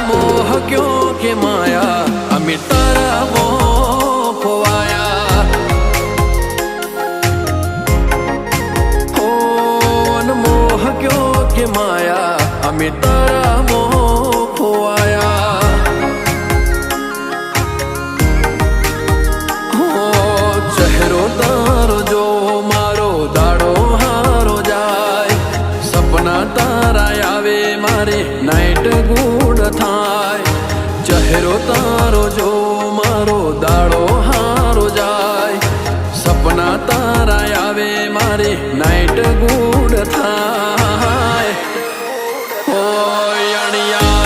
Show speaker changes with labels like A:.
A: मोह क्यों के माया अमी तारा मोह खोवाया मोह क्यों के माया अमी तारा मोह खोवाया चेहरो तारो जो मारो दाड़ो हारो जाए सपना तारा आवे मारे नाइट गुड थाय चेहरो तारो जो मारो दाड़ो हारो जाए सपना तारा आवे मारे नाइट गुड थाय ओ यानिया